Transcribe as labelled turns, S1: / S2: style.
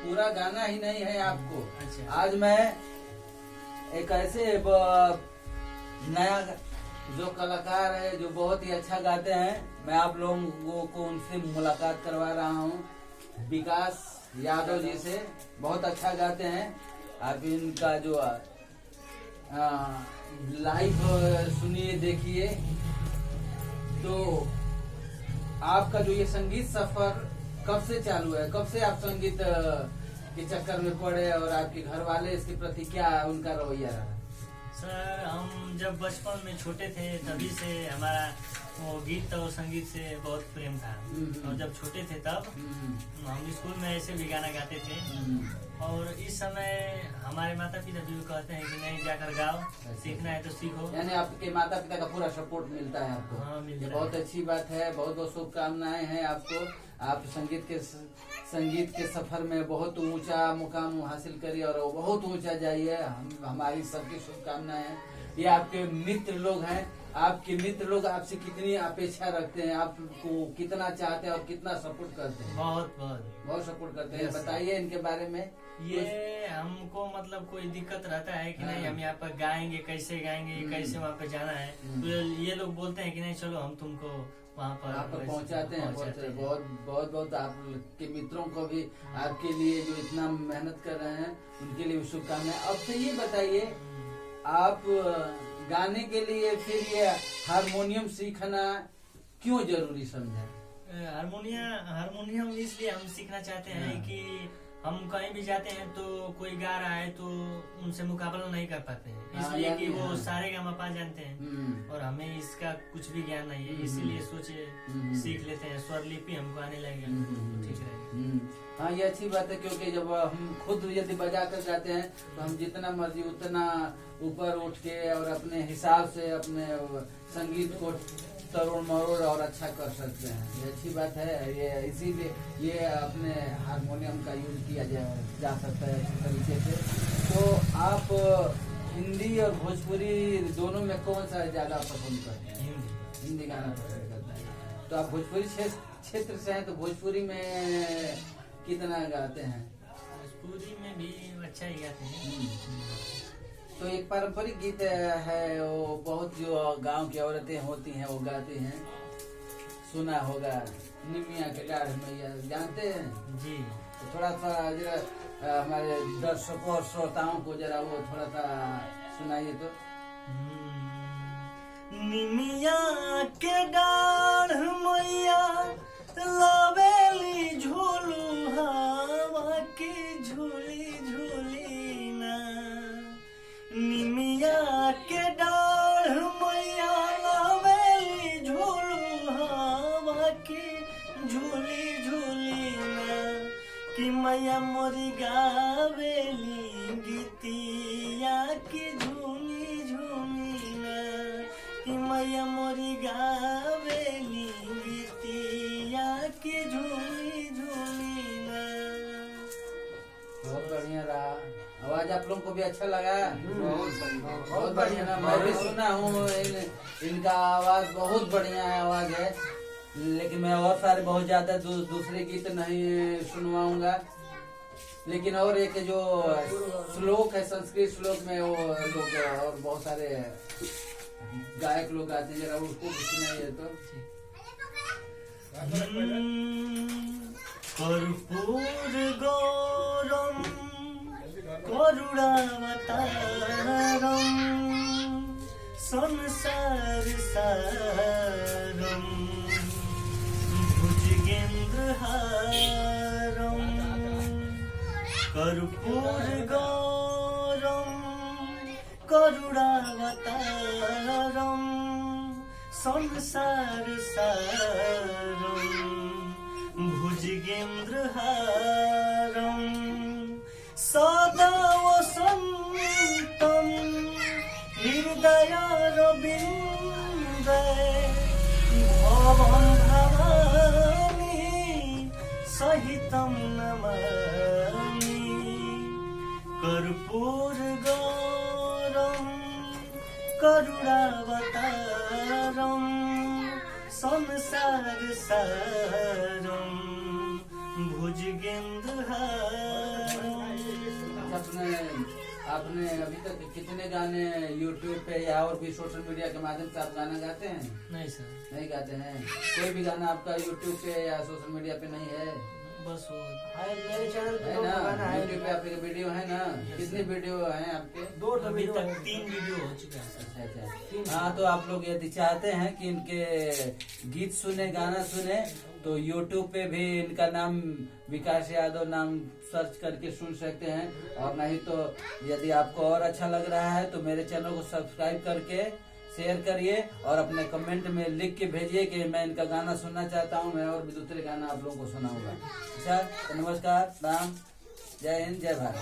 S1: पूरा गाना ही नहीं है आपको।
S2: अच्छा।
S1: आज मैं एक ऐसे नया जो कलाकार है जो बहुत ही अच्छा गाते हैं, मैं आप लोगों को उनसे मुलाकात करवा रहा हूँ। विकास यादव जी से, बहुत अच्छा गाते हैं। आप इनका जो लाइव सुनिए, देखिए। तो आपका जो ये संगीत सफर कब से चालू है, कब से आप संगीत के चक्कर में पड़े और आपके घर वाले इसके प्रति क्या उनका रवैया रहा?
S2: सर, हम जब बचपन में छोटे थे तभी से हमारा वो गीत और संगीत से बहुत प्रेम था। और जब छोटे थे तब हम स्कूल में ऐसे भी गाना गाते थे। और इस समय हमारे माता पिता भी कहते हैं कि नहीं, जाकर गाओ, सीखना है तो सीखो।
S1: यानी आपके माता पिता का पूरा सपोर्ट मिलता है आपको?
S2: हाँ, मिलता है।
S1: बहुत अच्छी बात है। बहुत बहुत शुभकामनाएं हैं आपको। आप संगीत के सफर में बहुत ऊंचा मुकाम हासिल करिए और बहुत ऊंचा जाइए। हमारी सबकी शुभकामनाएं हैं। ये आपके मित्र लोग हैं। आपके मित्र लोग आपसे कितनी अपेक्षा रखते हैं, आपको कितना चाहते हैं और कितना सपोर्ट करते हैं? बहुत सपोर्ट करते हैं। बताइए इनके बारे में।
S2: ये हमको मतलब कोई दिक्कत रहता है कि नहीं, हम यहाँ पर गाएंगे, कैसे गाएंगे, कैसे वहाँ पे जाना है, तो ये लोग बोलते हैं कि नहीं चलो हम तुमको वहाँ पर
S1: पहुँचाते हैं। बहुत आपके मित्रों को भी आपके लिए जो इतना मेहनत कर रहे हैं उनके लिए शुभकामनाएं। अब तो ये बताइए, आप गाने के लिए फिर ये हारमोनियम सीखना क्यों जरूरी समझा?
S2: हारमोनियम इसलिए हम सीखना चाहते हैं कि हम कहीं भी जाते हैं तो कोई गा रहा है तो उनसे मुकाबला नहीं कर पाते हैं, इसलिए कि वो सारे गामा जानते हैं और हमें इसका कुछ भी ज्ञान नहीं है। इसीलिए सोचे सीख लेते हैं, स्वर लिपि हमको आने लगेगा, ठीक रहेगा।
S1: हाँ, ये अच्छी बात है, क्योंकि जब हम खुद यदि बजा कर गाते हैं तो हम जितना मर्जी उतना ऊपर उठ के और अपने हिसाब से अपने संगीत को तरोड़ मरोड़ और अच्छा कर सकते हैं। ये अच्छी बात है। ये इसीलिए ये अपने हारमोनियम का यूज किया जा सकता है अच्छे तरीके से। तो आप हिंदी और भोजपुरी दोनों में कौन सा ज्यादा पसंद करते हैं? हिंदी गाना पसंद करते हैं। तो आप भोजपुरी क्षेत्र से हैं, तो भोजपुरी में कितना गाते हैं?
S2: भोजपुरी में भी अच्छा ही गाते हैं।
S1: तो एक पारंपरिक गीत है, वो बहुत जो गांव की औरतें होती हैं वो गाती हैं, सुना होगा, निमिया के डाढ़ मैया, जानते हैं
S2: जी?
S1: तो थोड़ा सा जरा हमारे दर्शकों और श्रोताओं को जरा वो थोड़ा सा सुनाइए तो।
S2: निमिया के डाढ़ मैया लावेली झूलू हवा की झूली झूली ना। निमिया के डाढ़ मैया लावेली झूलू हवा की झूली झूली ना। कि मैया मोरी गावेली गीतिया की झूमी झूमी ना। कि मैया मोरी गावेली गीतिया की झूमी झूमी ना।
S1: बहुत बढ़िया रहा। आवाज आप लोगों को भी अच्छा लगा? बहुत बढ़िया ना। मैं भी सुना हूँ, इनका आवाज बहुत बढ़िया आवाज है। लेकिन मैं और सारे बहुत ज्यादा दूसरे गीत नहीं सुनवाऊंगा। लेकिन और एक जो श्लोक है, संस्कृत श्लोक में वो लोग और बहुत सारे गायक लोग आते हैं, जरा उसको भी सुनाइए तो।
S2: कर्पूर गौरम करुणावतारम संसार सारम भुजगेंद्र हारम। कर्पूर गौरम करुणावतारम संसार सारम भुजगेंद्र हारम। सदा वसंतम हृदय रविंद्र भवं भवानी सहितं नमामि। कर्पूर गौरम करुणावतारम संसार सारम भुजगेंद्र
S1: आपने अभी तक कितने गाने YouTube पे या और भी सोशल मीडिया के माध्यम से आप गाना गाते हैं?
S2: नहीं सर।
S1: नहीं गाते हैं? कोई भी गाना आपका YouTube पे या सोशल मीडिया पे नहीं है?
S2: बस वो
S3: मेरे चैनल पे
S1: है
S3: तो
S1: ना,
S3: गाना है।
S1: YouTube पे आपके वीडियो है ना? कितने वीडियो हैं आपके?
S3: दो
S2: अभी
S3: वीडियो
S2: तक
S3: है।
S2: 3 वीडियो हो चुके हैं सर।
S1: अच्छा। हाँ, तो आप लोग यदि चाहते हैं कि इनके गीत सुने, गाना सुने, तो YouTube पे भी इनका नाम विकास यादव नाम सर्च करके सुन सकते हैं। और नहीं तो यदि आपको और अच्छा लग रहा है तो मेरे चैनल को सब्सक्राइब करके शेयर करिए और अपने कमेंट में लिख के भेजिए कि मैं इनका गाना सुनना चाहता हूँ, मैं और भी दूसरे गाना आप लोगों को सुनाऊंगा। अच्छा, तो नमस्कार, राम, जय हिंद, जय भारत।